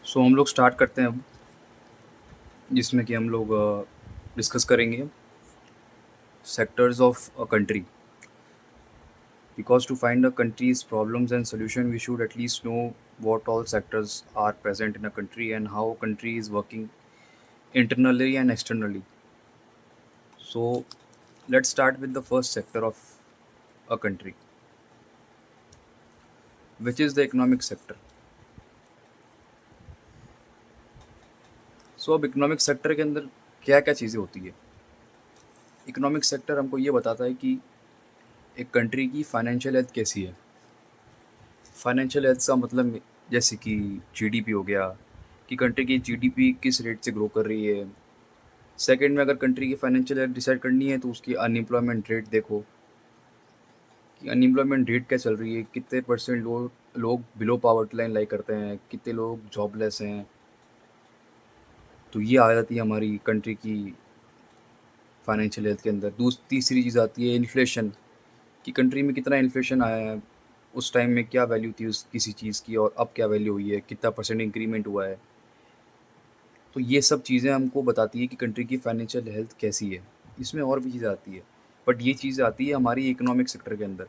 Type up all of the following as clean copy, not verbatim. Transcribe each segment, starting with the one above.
सो हम लोग स्टार्ट करते हैं अब, जिसमें कि हम लोग डिस्कस करेंगे sectors of a country. Because to find a country's problems and solution we should at least know what all sectors are present in a country and how country is working internally and externally. So let's start with the first sector of a country, which is the economic sector. सो अब economic sector के अंदर क्या क्या चीज़ें होती है। Economic sector हमको ये बताता है कि एक कंट्री की फाइनेंशियल हेल्थ कैसी है। फाइनेंशियल हेल्थ का मतलब जैसे कि जीडीपी हो गया, कि कंट्री की जीडीपी किस रेट से ग्रो कर रही है। सेकंड में अगर कंट्री की फाइनेंशियल हेल्थ डिसाइड करनी है तो उसकी अनएम्प्लॉयमेंट रेट देखो कि अनएम्प्लॉयमेंट रेट क्या चल रही है, कितने परसेंट लोग बिलो पॉवर्टी लाइन लाई करते हैं, कितने लोग जॉबलेस हैं। तो ये आ जाती है हमारी कंट्री की फाइनेंशियल हेल्थ के अंदर। तीसरी चीज़ आती है इन्फ्लेशन, कि कंट्री में कितना इन्फ्लेशन आया है, उस टाइम में क्या वैल्यू थी उस किसी चीज़ की और अब क्या वैल्यू हुई है, कितना परसेंट इंक्रीमेंट हुआ है। तो ये सब चीज़ें हमको बताती है कि कंट्री की फाइनेंशियल हेल्थ कैसी है। इसमें और भी चीज़ें आती है, बट ये चीज़ आती है हमारी इकोनॉमिक सेक्टर के अंदर।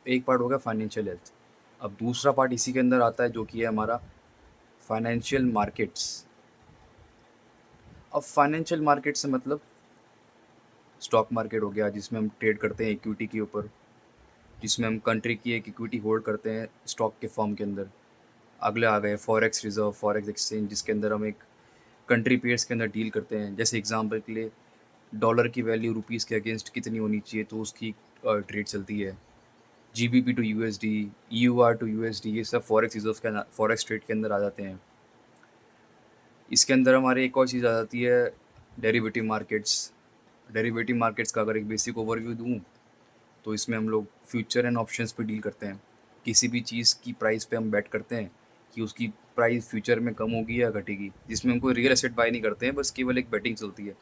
एक पार्ट हो गया फाइनेंशियल हेल्थ। अब दूसरा पार्ट इसी के अंदर आता है जो कि है हमारा फाइनेंशियल मार्केट्स। अब फाइनेंशियल मार्केट से मतलब स्टॉक मार्केट हो गया, जिसमें हम ट्रेड करते हैं इक्विटी के ऊपर, जिसमें हम कंट्री की एक इक्विटी होल्ड करते हैं स्टॉक के फॉर्म के अंदर। अगले आ गए फॉरेक्स रिजर्व, फॉरेक्स एक्सचेंज, जिसके अंदर हम एक कंट्री पेयर्स के अंदर डील करते हैं। जैसे एग्जांपल के लिए डॉलर की वैल्यू रुपीज़ के अगेंस्ट कितनी होनी चाहिए तो उसकी ट्रेड चलती है। GBP to USD, EUR to USD, ये सब फॉरेक्स रिजर्व के फॉरेक्स ट्रेड के अंदर आ जाते हैं। इसके अंदर हमारे एक और चीज़ आ जाती है डेरिवेटिव मार्केट्स। डेरिवेटिव मार्केट्स का अगर एक बेसिक ओवरव्यू दूँ तो इसमें हम लोग फ्यूचर एंड ऑप्शंस पे डील करते हैं। किसी भी चीज़ की प्राइस पे हम बेट करते हैं कि उसकी प्राइस फ्यूचर में कम होगी या घटेगी, जिसमें हम कोई रियल एस्टेट बाय नहीं करते हैं, बस केवल एक बेटिंग चलती है।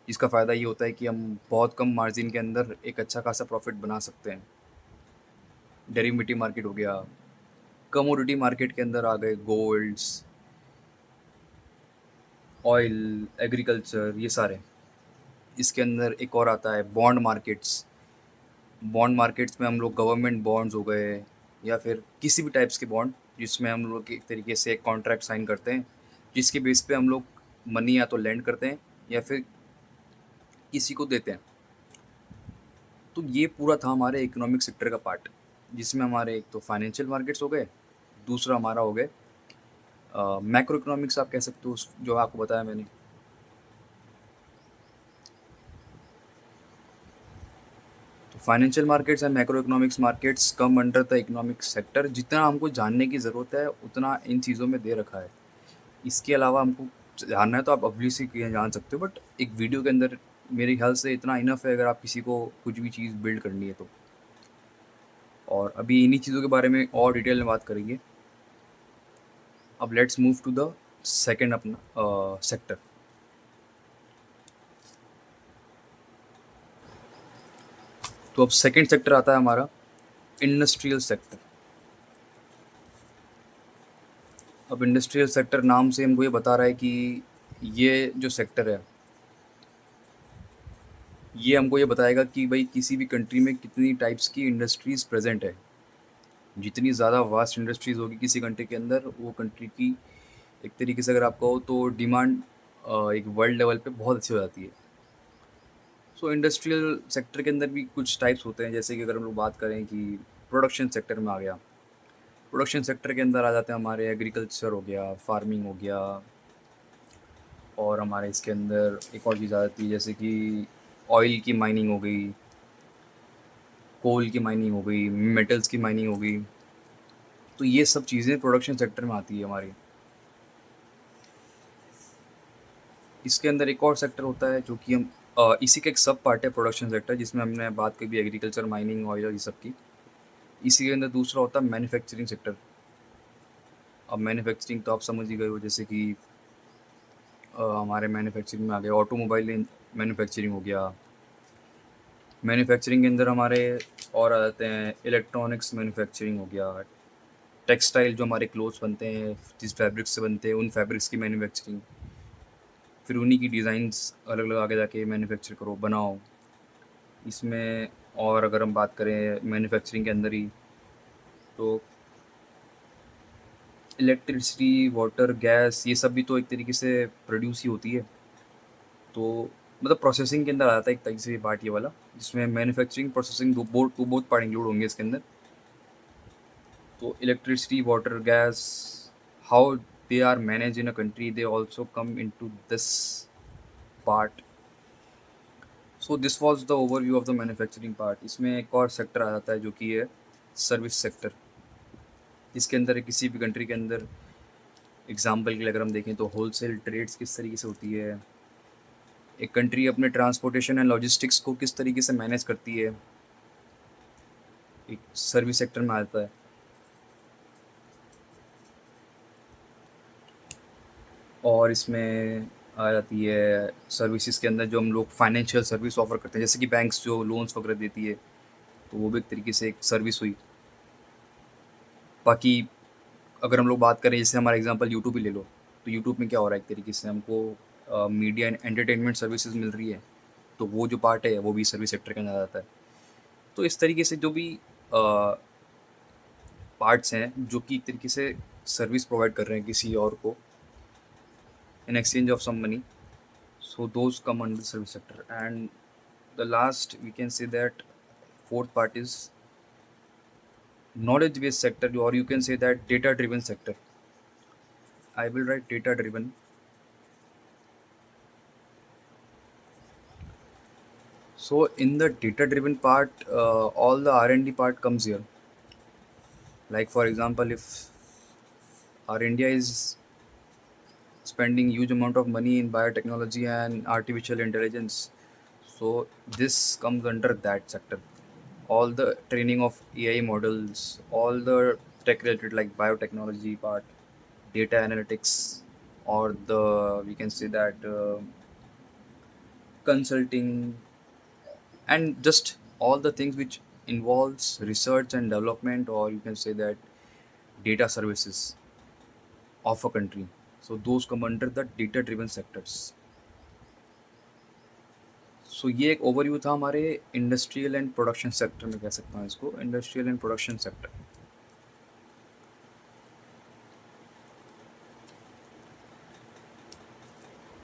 जिसका फ़ायदा ये होता है कि हम बहुत कम मार्जिन के अंदर एक अच्छा खासा प्रॉफिट बना सकते हैं। डेरिवेटिव मार्केट हो गया। कमोडिटी मार्केट के अंदर आ गए गोल्ड्स, ऑयल, एग्रीकल्चर, ये सारे। इसके अंदर एक और आता है बॉन्ड मार्केट्स। बॉन्ड मार्केट्स में हम लोग गवर्नमेंट बॉन्ड्स हो गए या फिर किसी भी टाइप्स के बॉन्ड, जिसमें हम लोग एक तरीके से एक कॉन्ट्रैक्ट साइन करते हैं, जिसके बेस पे हम लोग मनी या तो लेंड करते हैं या फिर किसी को देते हैं। तो ये पूरा था हमारे इकोनॉमिक सेक्टर का पार्ट, जिसमें हमारे एक तो फाइनेंशियल मार्केट्स हो गए, दूसरा हमारा हो गए मैक्रो इकोनॉमिक्स, आप कह सकते हो जो आपको बताया मैंने। तो financial markets and macro economics markets come under the economic sector. जितना हमको जानने की ज़रूरत है उतना इन चीज़ों में दे रखा है। इसके अलावा हमको जानना है तो आप ऑब्वियसली जान सकते हो, बट एक वीडियो के अंदर मेरे ख्याल से इतना इनफ है अगर आप किसी को कुछ भी चीज़ बिल्ड करनी है तो। और अभी इन्हीं चीज़ों के बारे में और डिटेल में बात करेंगे। अब let's move to the second अपना सेक्टर। तो अब सेकेंड सेक्टर आता है हमारा इंडस्ट्रियल सेक्टर। अब इंडस्ट्रियल सेक्टर नाम से हमको ये बता रहा है कि ये जो सेक्टर है ये हमको ये बताएगा कि भाई किसी भी कंट्री में कितनी टाइप्स की इंडस्ट्रीज़ प्रेजेंट है। जितनी ज़्यादा वास्ट इंडस्ट्रीज़ होगी किसी कंट्री के अंदर, वो कंट्री की एक तरीके से अगर आप कहो तो डिमांड एक वर्ल्ड लेवल पे बहुत अच्छी हो जाती है। सो इंडस्ट्रियल सेक्टर के अंदर भी कुछ टाइप्स होते हैं, जैसे कि अगर हम लोग बात करें कि प्रोडक्शन सेक्टर में आ गया। प्रोडक्शन सेक्टर के अंदर आ जाते हैं हमारे एग्रीकल्चर हो गया, फार्मिंग हो गया, और हमारे इसके अंदर एक और चीज़ आ जाती है जैसे कि ऑयल की माइनिंग हो गई, कोल की माइनिंग हो गई, मेटल्स की माइनिंग हो गई। तो ये सब चीज़ें प्रोडक्शन सेक्टर में आती है हमारी। इसके अंदर एक और सेक्टर होता है जो कि हम इसी का एक सब पार्ट है प्रोडक्शन सेक्टर, जिसमें हमने बात की भी एग्रीकल्चर, माइनिंग, ऑयल, ये सब की। इसी के अंदर दूसरा होता है मैन्युफैक्चरिंग सेक्टर। अब मैन्युफैक्चरिंग तो आप समझ ही गए हो, जैसे कि हमारे मैन्युफैक्चरिंग में आ गया ऑटोमोबाइल मैन्युफैक्चरिंग हो गया। मैन्युफैक्चरिंग के अंदर हमारे और आ जाते हैं इलेक्ट्रॉनिक्स मैन्युफैक्चरिंग हो गया, टेक्सटाइल जो हमारे क्लोथ्स बनते हैं जिस फैब्रिक से बनते हैं उन फैब्रिक्स की मैन्युफैक्चरिंग, फिर उन्हीं की डिज़ाइंस अलग अलग आगे जाके मैन्युफैक्चर करो बनाओ इसमें। और अगर हम बात करें मैन्युफैक्चरिंग के अंदर ही, तो इलेक्ट्रिसिटी, वाटर, गैस, ये सब भी तो एक तरीके से प्रोड्यूस ही होती है। तो मतलब प्रोसेसिंग के अंदर आ जाता है एक तरीके से ये पार्ट ये वाला, जिसमें manufacturing processing to both part include होंगे इसके अंदर। तो electricity, water, gas, how they are manage in a country, they also come into this part. So this was the overview of the manufacturing part. इसमें एक और sector आ जाता है जो कि है सर्विस सेक्टर। इसके अंदर किसी भी कंट्री के अंदर एग्जाम्पल के लिए अगर हम देखें तो होलसेल ट्रेड्स किस तरीके से होती है, एक कंट्री अपने ट्रांसपोर्टेशन एंड लॉजिस्टिक्स को किस तरीके से मैनेज करती है, एक सर्विस सेक्टर में आता है। और इसमें आ जाती है सर्विसेज के अंदर जो हम लोग फाइनेंशियल सर्विस ऑफर करते हैं, जैसे कि बैंक्स जो लोन्स वगैरह देती है, तो वो भी एक तरीके से एक सर्विस हुई। बाकी अगर हम लोग बात करें, जैसे हमारा एग्जांपल यूट्यूब ही ले लो, तो यूट्यूब में क्या हो रहा है, एक तरीके से हमको मीडिया एंड एंटरटेनमेंट सर्विसेज मिल रही है, तो वो जो पार्ट है वो भी सर्विस सेक्टर के अंदर आता है। तो इस तरीके से जो भी पार्ट्स हैं जो कि एक तरीके से सर्विस प्रोवाइड कर रहे हैं किसी और को in exchange of some money, so those come under the service sector. And the last we can say that fourth part is knowledge based sector, or you can say that data driven sector. I will write data driven. So in the data driven part, all the R&D part comes here. Like for example, if our India is spending huge amount of money in biotechnology and artificial intelligence, so this comes under that sector. All the training of AI models, all the tech related like biotechnology part, data analytics, or the we can say that consulting, and just all the things which involves research and development, or you can say that data services of a country. So those come under the data driven sectors. सो ये एक overview था हमारे industrial and production sector में, कह सकता हूँ इसको industrial and production sector.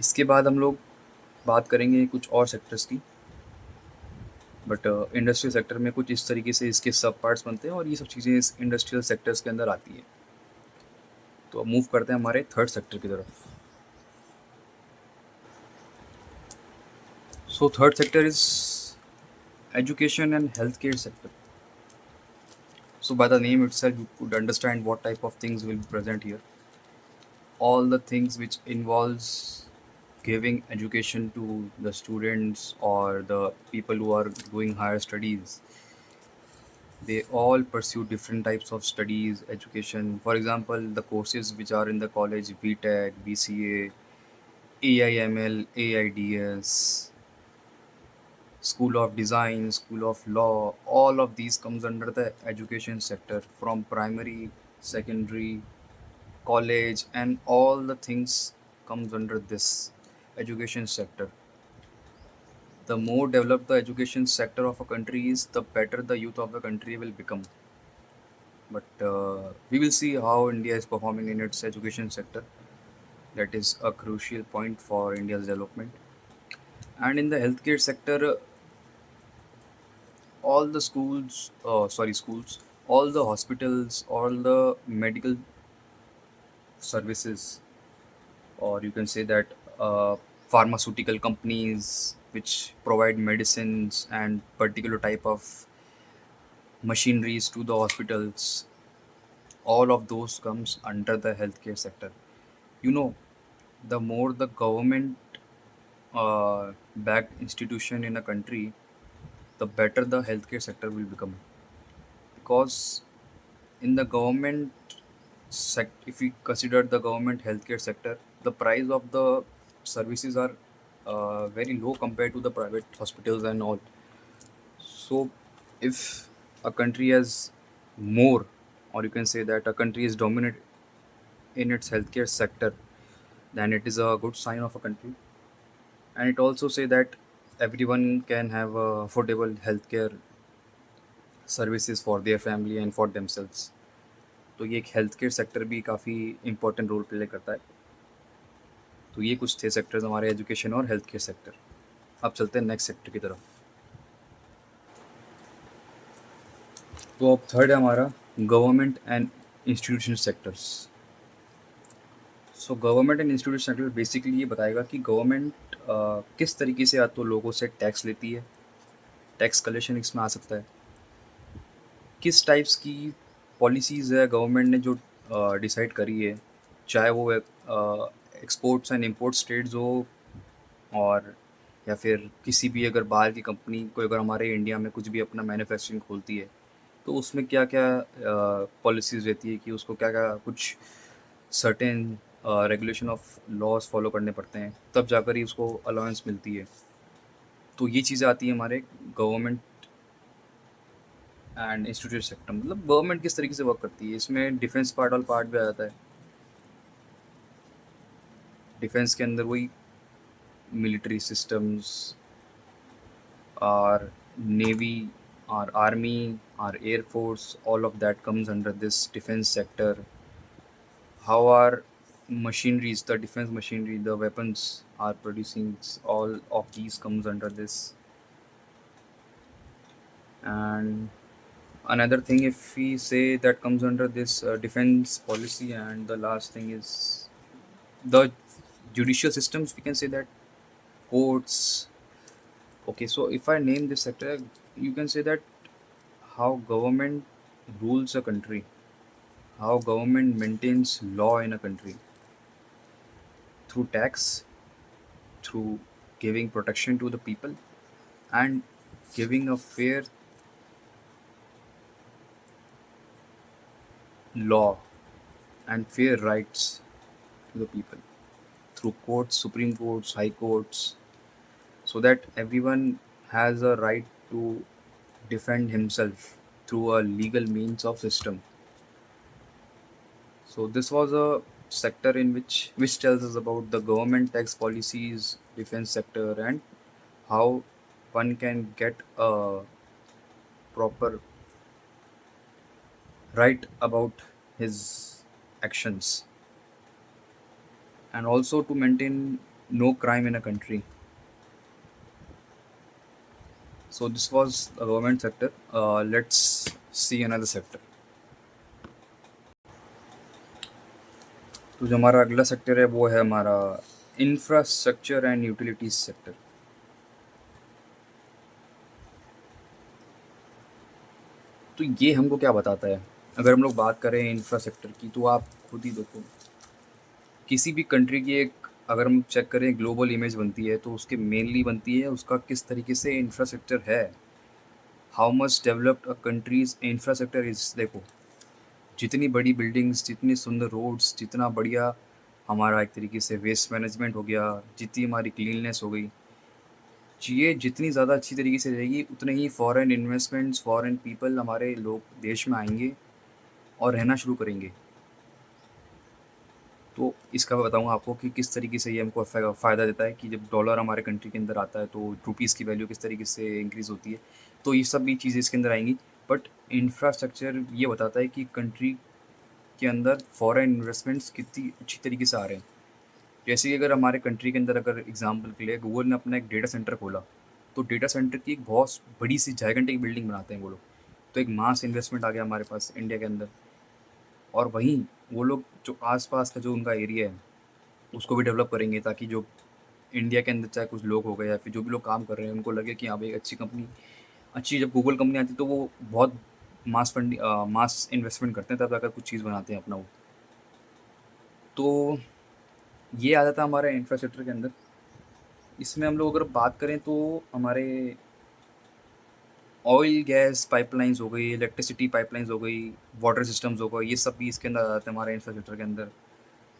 इसके बाद हम लोग बात करेंगे कुछ और सेक्टर्स की, बट इंडस्ट्रियल सेक्टर में कुछ इस तरीके से इसके सब पार्ट्स बनते हैं और ये सब चीज़ें इस इंडस्ट्रियल सेक्टर्स के अंदर आती है। तो अब मूव करते हैं हमारे थर्ड सेक्टर की तरफ। So third sector is education and health care sector. So by the name itself, you could understand what type of things will be present here. All the things which involves giving education to the students or the people who are doing higher studies, they all pursue different types of studies education. For example, the courses which are in the college: BTech, BCA, AIML, AIDS, School of Design, School of Law, all of these comes under the education sector, from primary, secondary, college, and all the things comes under this education sector. The more developed the education sector of a country is, the better the youth of the country will become. But we will see how India is performing in its education sector. That is a crucial point for India's development. And in the healthcare sector, all the schools, all the hospitals, all the medical services, or you can say that pharmaceutical companies which provide medicines and particular type of machineries to the hospitals, all of those comes under the healthcare sector. You know, the more the government backed institution in a country, the better the healthcare sector will become. Because in the government if we consider the government healthcare sector, the price of the services are very low compared to the private hospitals and all. So if a country has more, or you can say that a country is dominant in its healthcare sector, then it is a good sign of a country. And it also say that everyone can have affordable healthcare services for their family and for themselves. तो ये एक health care sector भी काफ़ी important role play करता है. तो ये कुछ थे सेक्टर्स हमारे एजुकेशन और हेल्थ केयर सेक्टर. अब चलते हैं नेक्स्ट सेक्टर की तरफ. तो अब थर्ड है हमारा government and institution sectors. So government and institution sector basically ये बताएगा कि गवर्नमेंट किस तरीके से या तो लोगों से टैक्स लेती है, टैक्स कलेक्शन इसमें आ सकता है, किस टाइप्स की पॉलिसीज़ है गवर्नमेंट ने जो डिसाइड करी है, चाहे वो एक्सपोर्ट्स एंड इम्पोर्ट ट्रेड्स हो, और या फिर किसी भी अगर बाहर की कंपनी कोई अगर हमारे इंडिया में कुछ भी अपना मैन्युफैक्चरिंग खोलती है तो उसमें क्या क्या पॉलिसीज़ रहती है कि उसको क्या क्या कुछ certain regulation of laws follow करने पड़ते हैं, तब जाकर ही उसको अलाउंस मिलती है. तो ये चीज़ें आती हैं हमारे गवर्नमेंट एंड इंस्टीट्यूट सेक्टर. मतलब गवर्नमेंट किस तरीके से वर्क करती है, इसमें डिफेंस पार्ट और पार्ट भी आ जाता है. डिफेंस के अंदर वही military systems, our navy, our army, our air force, all of that comes under this defense sector. How our machineries, the defense machinery, the weapons are producing, all of these comes under this. And another thing, if we say that comes under this defense policy, and the last thing is the judicial systems, we can say that courts. Okay, so if I name this sector, you can say that how government rules a country, how government maintains law in a country through tax, through giving protection to the people, and giving a fair law and fair rights to the people through courts, supreme courts, high courts, so that everyone has a right to defend himself through a legal means of system. So this was a sector in which tells us about the government tax policies, defense sector, and how one can get a proper right about his actions, and also to maintain no crime in a country. So this was the government sector. Let's see another sector. तो जो हमारा अगला sector है वो है हमारा infrastructure and utilities sector. तो ये हमको क्या बताता है, अगर हम लोग बात करें इंफ्रास्ट्रक्चर की, तो आप खुद ही देखो किसी भी कंट्री की एक अगर हम चेक करें ग्लोबल इमेज बनती है तो उसके मेनली बनती है उसका किस तरीके से इंफ्रास्ट्रक्चर है, how much developed a countries infrastructure is. देखो जितनी बड़ी बिल्डिंग्स, जितनी सुंदर रोड्स, जितना बढ़िया हमारा एक तरीके से वेस्ट मैनेजमेंट हो गया, जितनी हमारी क्लीननेस हो गई, ये जितनी ज़्यादा अच्छी तरीके से रहेगी उतने ही फॉरेन इन्वेस्टमेंट्स, फॉरेन पीपल हमारे लोग देश में आएंगे और रहना शुरू करेंगे. तो इसका मैं बताऊँगा आपको कि किस तरीके से ये हमको फ़ायदा देता है कि जब डॉलर हमारे कंट्री के अंदर आता है तो रुपीज़ की वैल्यू किस तरीके से इंक्रीज़ होती है. तो ये सब भी चीज़ें इसके अंदर आएंगी. बट इंफ्रास्ट्रक्चर ये बताता है कि कंट्री के अंदर फॉरेन इन्वेस्टमेंट्स कितनी अच्छी तरीके से आ रहे हैं. जैसे कि अगर हमारे कंट्री के अंदर अगर एग्जांपल के लिए गूगल ने अपना एक डेटा सेंटर खोला, तो डेटा सेंटर की एक बहुत बड़ी सी जाइगेंटिक बिल्डिंग बनाते हैं वो लोग. तो एक मास इन्वेस्टमेंट आ गया हमारे पास इंडिया के अंदर. और वहीं वो लोग जो आसपास का जो उनका एरिया है उसको भी डेवलप करेंगे, ताकि जो इंडिया के अंदर चाहे कुछ लोग हो गए या फिर जो भी लोग काम कर रहे हैं उनको लगे कि हाँ भाई एक अच्छी कंपनी, अच्छी जब गूगल कंपनी आती है तो वो बहुत मास इन्वेस्टमेंट करते हैं तब जाकर कुछ चीज़ बनाते हैं अपना वो. तो ये आ जाता है हमारे इंफ्रास्ट्रक्चर के अंदर. इसमें हम लोग अगर बात करें तो हमारे ऑयल गैस पाइपलाइंस हो गई, इलेक्ट्रिसिटी पाइपलाइंस हो गई, वाटर सिस्टम्स हो गए, ये सब भी इसके अंदर आ जाते हैं हमारे इंफ्रास्ट्रक्चर के अंदर.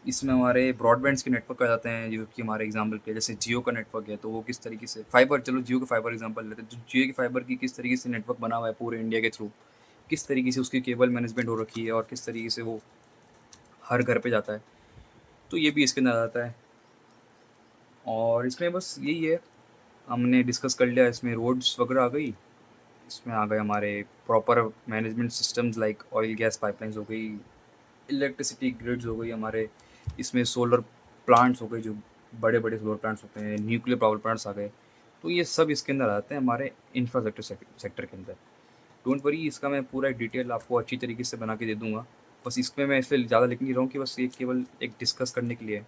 इसमें हमारे ब्रॉडबैंड्स के नेटवर्क आ जाते हैं, जो कि हमारे एग्जाम्पल के जैसे जियो का नेटवर्क है, तो वो किस तरीके से फाइबर, चलो जियो के फाइबर एग्जाम्पल लेते हैं, तो जियो की फाइबर की किस तरीके से नेटवर्क बना हुआ है पूरे इंडिया के थ्रू, किस तरीके से उसकी केबल मैनेजमेंट हो रखी है और किस तरीके से वो हर घर पे जाता है, तो ये भी इसके अंदर आ जाता है। और इसमें बस यही है, हमने डिस्कस कर लिया, इसमें रोड्स वगैरह आ गई, इसमें आ गए हमारे proper management systems like oil gas pipelines हो गई, इलेक्ट्रिसिटी ग्रिड्स हो गई हमारे, इसमें सोलर प्लांट्स हो गए, जो बड़े बड़े सोलर प्लांट्स होते हैं, न्यूक्लियर पावर प्लांट्स आ गए, तो ये सब इसके अंदर आते हैं हमारे इंफ्रास्ट्रक्चर सेक्टर के अंदर। डोंट वरी, इसका मैं पूरा एक डिटेल आपको अच्छी तरीके से बना के दे दूंगा। बस इसमें मैं इसलिए ज़्यादा लिख नहीं रहा हूँ कि बस ये केवल एक डिस्कस करने के लिए है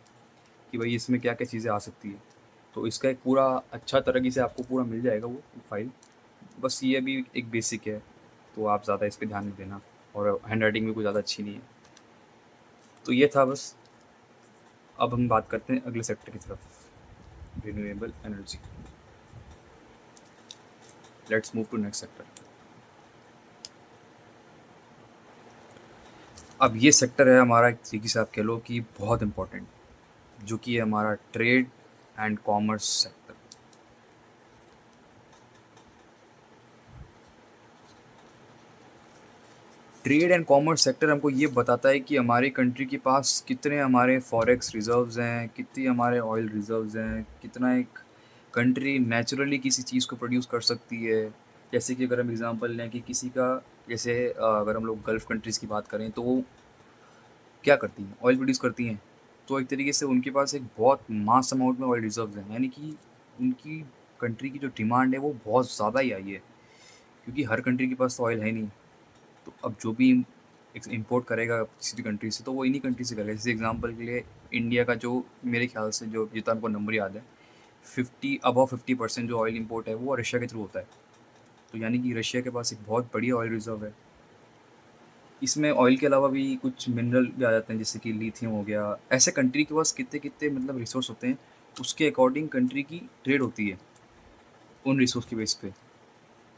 कि भाई इसमें क्या क्या चीज़ें आ सकती है, तो इसका एक पूरा अच्छा तरीके से आपको पूरा मिल जाएगा वो फाइल। बस ये अभी एक बेसिक है, तो आप ज़्यादा इस पर ध्यान नहीं देना, और हैंड राइटिंग भी कोई ज़्यादा अच्छी नहीं है। तो ये था बस। अब हम बात करते हैं अगले सेक्टर की तरफ, renewable energy. Let's move to next sector. अब ये सेक्टर है हमारा, एक तरीके से आप कह लो कि बहुत इम्पोर्टेंट, जो कि है हमारा trade and commerce sector. Trade and commerce sector हमको ये बताता है कि हमारी कंट्री के पास कितने हमारे फॉरेक्स रिजर्व्स हैं, कितनी हमारे ऑयल रिजर्व्स हैं, कितना एक कंट्री नेचुरली किसी चीज़ को प्रोड्यूस कर सकती है। जैसे कि अगर हम एग्जांपल लें कि किसी का, जैसे अगर हम लोग गल्फ़ कंट्रीज़ की बात करें, तो वो क्या करती हैं, ऑयल प्रोड्यूस करती हैं, तो एक तरीके से उनके पास एक बहुत मास अमाउंट में ऑयल रिजर्व्स हैं, यानी कि उनकी कंट्री की जो डिमांड है वो बहुत ज़्यादा ही आई है, क्योंकि हर कंट्री के पास तो ऑयल है नहीं। तो अब जो भी इम्पोर्ट करेगा किसी भी कंट्री से, तो वो इन्हीं कंट्री से करेगा। जैसे एग्जांपल के लिए इंडिया का जो, मेरे ख्याल से जो जितना हमको नंबर याद है, 50% जो ऑयल इम्पोर्ट है वो रशिया के थ्रू होता है। तो यानी कि रशिया के पास एक बहुत बढ़िया ऑयल रिजर्व है। इसमें ऑयल के अलावा भी कुछ मिनरल भी आ जाते हैं, जैसे कि लिथियम हो गया। ऐसे कंट्री के पास कितने कितने मतलब रिसोर्स होते हैं, उसके अकॉर्डिंग कंट्री की ट्रेड होती है उन रिसोर्स के बेस पे।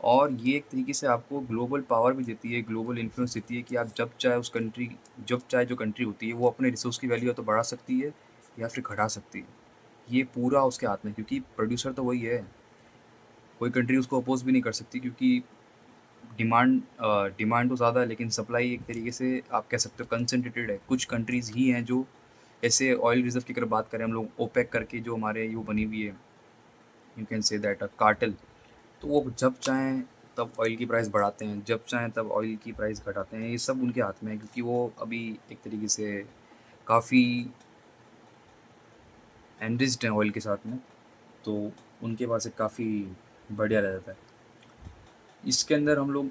और ये एक तरीके से आपको ग्लोबल पावर भी देती है, ग्लोबल इन्फ्लुएंस देती है कि आप जब चाहे उस कंट्री, जब चाहे जो कंट्री होती है वो अपने रिसोर्स की वैल्यू या तो बढ़ा सकती है या फिर घटा सकती है। ये पूरा उसके हाथ में, क्योंकि प्रोड्यूसर तो वही है, कोई कंट्री उसको अपोज भी नहीं कर सकती, क्योंकि डिमांड तो ज़्यादा है लेकिन सप्लाई एक तरीके से आप कह सकते हो कंसंट्रेटेड है। कुछ कंट्रीज़ ही हैं जो, ऐसे ऑयल रिजर्व की अगर बात करें हम लोग, ओपेक करके जो हमारे वो बनी हुई है, you can say that a cartel, तो वो जब चाहें तब ऑयल की प्राइस बढ़ाते हैं, जब चाहें तब ऑयल की प्राइस घटाते हैं। ये सब उनके हाथ में है, क्योंकि वो अभी एक तरीके से काफ़ी एनरिच्ड हैं ऑयल के साथ में, तो उनके पास एक काफ़ी बढ़िया रह जाता है। इसके अंदर हम लोग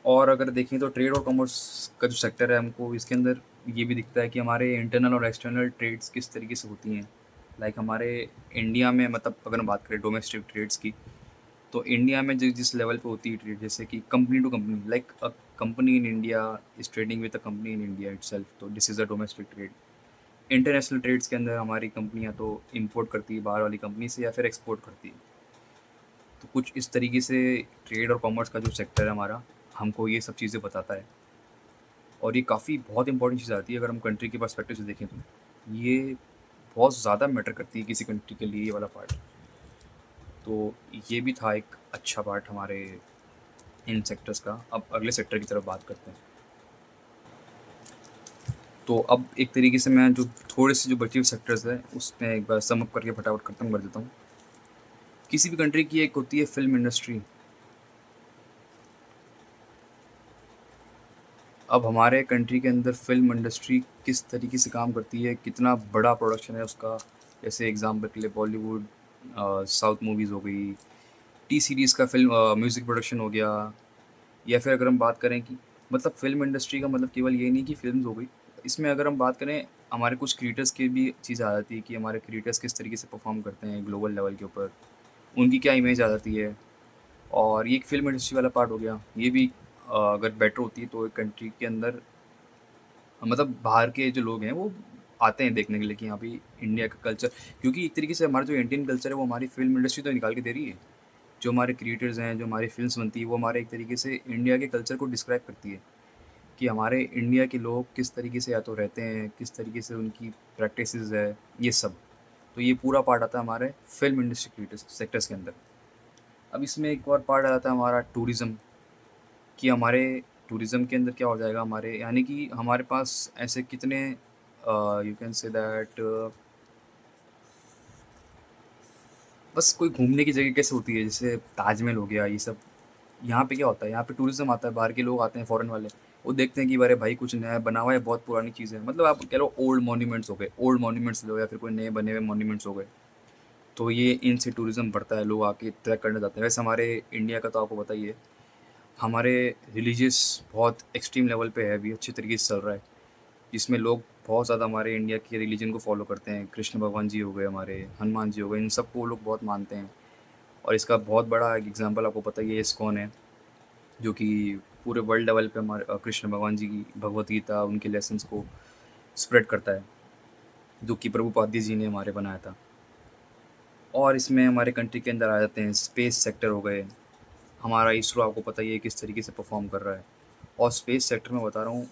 और अगर देखें तो ट्रेड और कॉमर्स का जो सेक्टर है, हमको इसके अंदर ये भी दिखता है कि हमारे इंटरनल और एक्सटर्नल ट्रेड्स किस तरीके से होती हैं। लाइक हमारे इंडिया में, मतलब अगर हम बात करें डोमेस्टिक ट्रेड्स की, तो इंडिया में जिस लेवल पे होती है ट्रेड, जैसे कि company to company, like a company in India is trading with a company in India itself, तो this is a domestic trade. International trades के अंदर हमारी कंपनियां तो इंपोर्ट करती है बाहर वाली कंपनी से, या फिर एक्सपोर्ट करती है। तो कुछ इस तरीके से ट्रेड और कॉमर्स का जो सेक्टर है हमारा, हमको ये सब चीज़ें बताता है। और ये काफ़ी बहुत इंपॉर्टेंट चीज़ आती है अगर हम कंट्री के पर्सपेक्टिव से देखें, तो ये बहुत ज़्यादा मैटर करती है किसी कंट्री के लिए, ये वाला पार्ट। तो ये भी था एक अच्छा पार्ट हमारे इन सेक्टर्स का। अब अगले सेक्टर की तरफ बात करते हैं। तो अब एक तरीके से मैं जो थोड़े से जो बचे हुए सेक्टर्स हैं उसमें एक बार सम अप करके फटाफट खत्म कर देता हूँ। किसी भी कंट्री की एक होती है फिल्म इंडस्ट्री। अब हमारे कंट्री के अंदर फिल्म इंडस्ट्री किस तरीके से काम करती है, कितना बड़ा प्रोडक्शन है उसका। जैसे एग्जाम्पल के लिए बॉलीवुड, साउथ मूवीज़ हो गई, टी सीरीज़ का फिल्म म्यूज़िक प्रोडक्शन हो गया, या फिर अगर हम बात करें कि मतलब फ़िल्म इंडस्ट्री का मतलब केवल ये नहीं कि फ़िल्म्स हो गई। इसमें अगर हम बात करें, हमारे कुछ क्रिएटर्स की भी चीज़ आ जाती है कि हमारे क्रिएटर्स किस तरीके से परफ़ॉर्म करते हैं ग्लोबल लेवल के ऊपर, उनकी क्या इमेज आ जाती है। और ये एक फ़िल्म इंडस्ट्री वाला पार्ट हो गया। ये भी अगर बेटर होती है तो एक कंट्री के अंदर, मतलब बाहर के जो लोग हैं वो आते हैं देखने के लिए कि यहाँ पे इंडिया का कल्चर, क्योंकि एक तरीके से हमारा जो इंडियन कल्चर है वो हमारी फ़िल्म इंडस्ट्री तो निकाल के दे रही है। जो हमारे क्रिएटर्स हैं, जो हमारी फ़िल्म्स बनती है, वो हमारे एक तरीके से इंडिया के कल्चर को डिस्क्राइब करती है। कि हमारे इंडिया के लोग किस तरीके से या तो रहते हैं, किस तरीके से उनकी प्रैक्टिसेस है, ये सब। तो ये पूरा पार्ट आता है हमारे फ़िल्म इंडस्ट्री के सेक्टर्स के अंदर। अब इसमें एक और पार्ट आ जाता है हमारा टूरिज़्म, कि हमारे टूरिज़्म के अंदर क्या हो जाएगा हमारे, यानी कि हमारे पास ऐसे कितने यू कैन से दैट बस कोई घूमने की जगह कैसे होती है, जैसे ताजमहल हो गया, ये सब। यहाँ पे क्या होता है, यहाँ पे टूरिज्म आता है, बाहर के लोग आते हैं, फॉरेन वाले। वो देखते हैं कि अरे भाई कुछ नया बना हुआ है, बहुत पुरानी चीज़ है, मतलब आप कह लो ओल्ड मॉन्यूमेंट्स हो गए, ओल्ड मॉन्यूमेंट्स लो, या फिर कोई नए बने हुए मॉन्यूमेंट्स हो गए। तो ये इनसे टूरिज्म बढ़ता है, लोग आके ट्रैक करने जाते हैं। वैसे हमारे इंडिया का तो आपको पता ही है, हमारे रिलीजियस बहुत एक्सट्रीम लेवल पे है, अभी अच्छी तरीके से चल रहा है, जिसमें लोग बहुत ज़्यादा हमारे इंडिया के रिलीजन को फॉलो करते हैं। कृष्ण भगवान जी हो गए, हमारे हनुमान जी हो गए, इन सबको वो लोग बहुत मानते हैं। और इसका बहुत बड़ा एक एग्जांपल आपको पता ही है, इस्कॉन है, जो कि पूरे वर्ल्ड लेवल पे हमारे कृष्ण भगवान जी की भगवत गीता, उनके लेसन्स को स्प्रेड करता है, जो कि प्रभुपाद जी ने हमारे बनाया था। और इसमें हमारे कंट्री के अंदर आ जाते हैं स्पेस सेक्टर हो गए। हमारा इसरो आपको पता ही है किस तरीके से परफॉर्म कर रहा है। और स्पेस सेक्टर में बता रहा हूँ,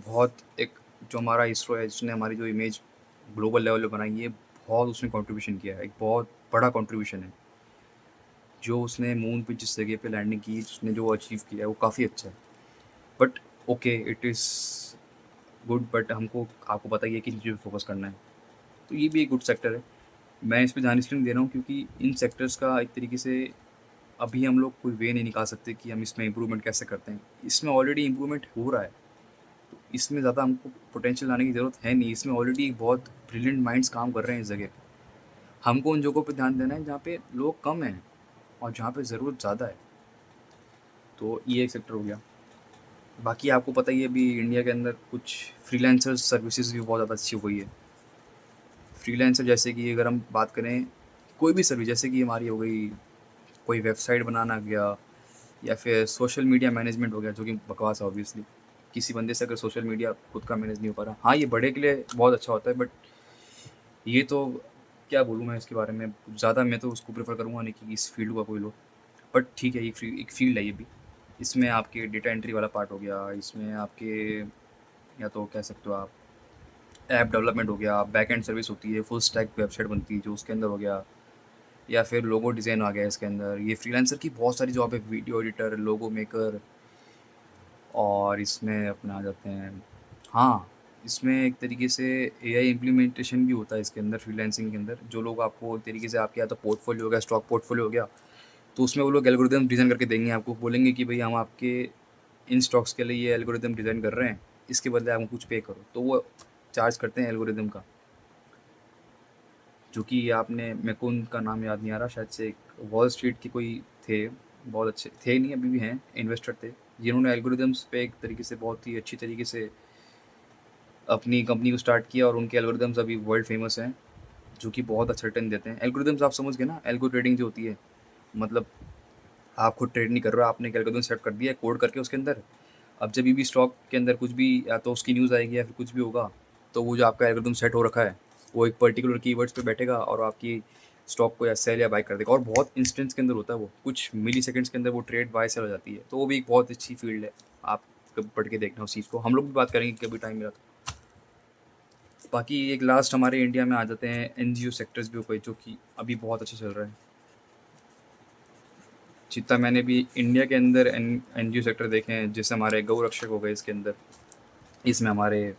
बहुत एक जो हमारा इसरो है, जिसने हमारी जो इमेज ग्लोबल लेवल पे बनाई है, बहुत उसने कंट्रीब्यूशन किया है, एक बहुत बड़ा कंट्रीब्यूशन है। जो उसने मून पे जिस जगह पे लैंडिंग की, उसने जो अचीव किया है, वो काफ़ी अच्छा है। But okay, it is good, but हमको आपको पता ही है कि चीज़ पे फोकस करना है। तो ये भी एक गुड सेक्टर है। मैं इस पे ध्यान इसलिए नहीं दे रहा हूँ क्योंकि इन सेक्टर्स का एक तरीके से अभी हम लोग कोई वे नहीं निकाल सकते कि हम इसमें इम्प्रूवमेंट कैसे करते हैं। इसमें ऑलरेडी इम्प्रूवमेंट हो रहा है, तो इसमें ज़्यादा हमको पोटेंशियल लाने की ज़रूरत है नहीं। इसमें ऑलरेडी बहुत ब्रिलियंट माइंड्स काम कर रहे हैं इस जगह पे। हमको उन जगहों पे ध्यान देना है जहाँ पे लोग कम हैं और जहाँ पे ज़रूरत ज़्यादा है। तो ये एक सेक्टर हो गया। बाकी आपको पता ही है, अभी इंडिया के अंदर कुछ फ्रीलांसर्स सर्विसेज भी बहुत ज़्यादा अच्छी हो गई है। फ्रीलांसर जैसे कि अगर हम बात करें, कोई भी सर्विस, जैसे कि हमारी हो गई कोई वेबसाइट बनाना गया, या फिर सोशल मीडिया मैनेजमेंट हो गया, जो कि बकवास है ऑब्वियसली। किसी बंदे से अगर सोशल मीडिया खुद का मैनेज नहीं हो पा रहा, हाँ ये बड़े के लिए बहुत अच्छा होता है, बट ये तो क्या बोलूँ मैं इसके बारे में ज़्यादा, मैं तो उसको प्रेफर करूँगा नहीं कि इस फील्ड का कोई लो। बट ठीक है, एक फील्ड है ये भी। इसमें आपके डेटा एंट्री वाला पार्ट हो गया, इसमें आपके या तो कह सकते हो आप ऐप डेवलपमेंट हो गया, बैक एंड सर्विस होती है, फुल स्टैक वेबसाइट बनती है जो उसके अंदर हो गया, या फिर लोगो डिज़ाइन आ गया इसके अंदर। ये फ्रीलांसर की बहुत सारी जॉब है, वीडियो एडिटर, लोगो मेकर। और इसमें अपना आ जाते हैं, हाँ, इसमें एक तरीके से एआई इम्प्लीमेंटेशन भी होता है इसके अंदर, फ्रीलांसिंग के अंदर। जो लोग आपको एक तरीके से आपके या तो पोर्टफोलियो हो गया, स्टॉक पोर्टफोलियो हो गया, तो उसमें वो लोग एल्गोरिदम डिज़ाइन करके देंगे आपको, बोलेंगे कि भाई हम आपके इन स्टॉक्स के लिए ये एल्गोरिदम डिज़ाइन कर रहे हैं, इसके बदले आप कुछ पे करो। तो वो चार्ज करते हैं एल्गोरिदम का, जो कि आपने, मेरे को उनका नाम याद नहीं आ रहा, शायद से एक वॉल स्ट्रीट के कोई थे, बहुत अच्छे थे, नहीं अभी भी हैं, इन्वेस्टर थे, जिन्होंने एल्गोरिदम्स पे एक तरीके से बहुत ही अच्छी तरीके से अपनी कंपनी को स्टार्ट किया, और उनके एल्गोरिदम्स अभी वर्ल्ड फेमस हैं, जो कि बहुत अच्छा रिटर्न देते हैं। एल्गोरिदम्स आप समझ गए ना, एल्गो ट्रेडिंग जो होती है, मतलब आप खुद ट्रेड नहीं कर रहे हो, आपने एक एल्गोरिदम सेट कर दिया है कोड करके उसके अंदर। अब जब भी स्टॉक के अंदर कुछ भी, या तो उसकी न्यूज़ आएगी या फिर कुछ भी होगा, तो वो जो आपका एल्गोरिदम सेट हो रखा है, वो एक पर्टिकुलर कीवर्ड्स पे बैठेगा और आपकी स्टॉक को या सेल या बाय कर देगा। और बहुत इंस्टेंट्स के अंदर होता है, वो कुछ मिली सेकेंड्स के अंदर वो ट्रेड बाय सेल हो जाती है। तो वो भी एक बहुत अच्छी फील्ड है, आप कभी पढ़ के देखना उस चीज़ को, हम लोग भी बात करेंगे कभी टाइम मिला तो। बाकी एक लास्ट हमारे इंडिया में आ जाते हैं एनजीओ सेक्टर्स भी हो गए, जो कि अभी बहुत अच्छा चल रहा है। जितना मैंने भी इंडिया के अंदर एनजीओ सेक्टर देखे हैं, जैसे हमारे गौ रक्षक हो गए इसके अंदर, इसमें हमारे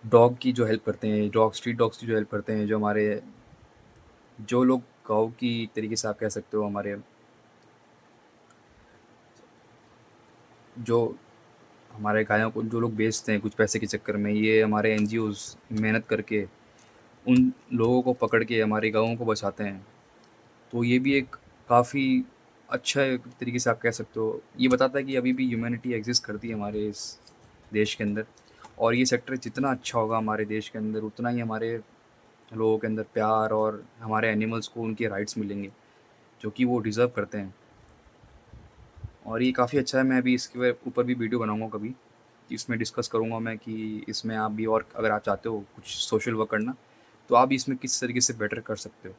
डॉग की जो हेल्प करते हैं, डॉग स्ट्रीट डॉग्स की जो हेल्प करते हैं, जो हमारे, जो लोग गाँव की तरीके से आप कह सकते हो, हमारे जो हमारे गायों को जो लोग बेचते हैं कुछ पैसे के चक्कर में, ये हमारे एनजीओज मेहनत करके उन लोगों को पकड़ के हमारी गायों को बचाते हैं। तो ये भी एक काफ़ी अच्छा एक तरीके से आप कह सकते हो, ये बताता है कि अभी भी ह्यूमैनिटी एग्जिस्ट करती है हमारे इस देश के अंदर। और ये सेक्टर जितना अच्छा होगा हमारे देश के अंदर, उतना ही हमारे लोगों के अंदर प्यार, और हमारे एनिमल्स को उनके राइट्स मिलेंगे जो कि वो डिज़र्व करते हैं। और ये काफ़ी अच्छा है। मैं अभी इसके ऊपर भी वीडियो बनाऊंगा कभी, इसमें डिस्कस करूंगा मैं कि इसमें आप भी, और अगर आप चाहते हो कुछ सोशल वर्क करना, तो आप भी इसमें किस तरीके से बेटर कर सकते हो।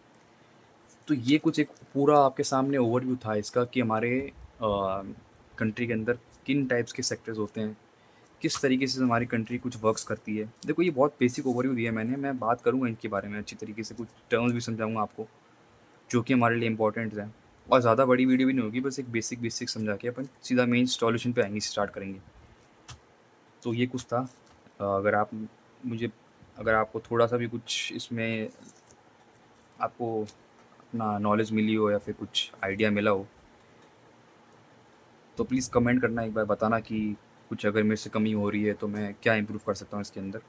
तो ये कुछ एक पूरा आपके सामने ओवरव्यू था इसका, कि हमारे कंट्री के अंदर किन टाइप्स के सेक्टर्स होते हैं, किस तरीके से हमारी कंट्री कुछ वर्क्स करती है। देखो ये बहुत बेसिक ओवरव्यू दिया है मैंने, मैं बात करूँगा इनके बारे में अच्छी तरीके से, कुछ टर्म्स भी समझाऊँगा आपको, जो कि हमारे लिए इम्पोर्टेंट हैं। और ज़्यादा बड़ी वीडियो भी नहीं होगी, बस एक बेसिक समझा के अपन सीधा मेन सॉल्यूशन पे आएँगे, स्टार्ट करेंगे। तो ये कुछ था। अगर आप मुझे अगर आपको थोड़ा-सा भी कुछ इसमें आपको अपना नॉलेज मिली हो या फिर कुछ आइडिया मिला हो, तो प्लीज़ कमेंट करना, एक बार बताना कि कुछ अगर मेरे से कमी हो रही है तो मैं क्या इम्प्रूव कर सकता हूँ इसके अंदर।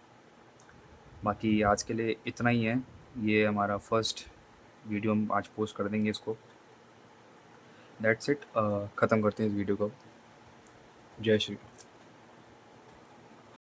बाकी आज के लिए इतना ही है। ये हमारा फर्स्ट वीडियो, हम आज पोस्ट कर देंगे इसको। That's it. ख़त्म करते हैं इस वीडियो को। जय श्री राम।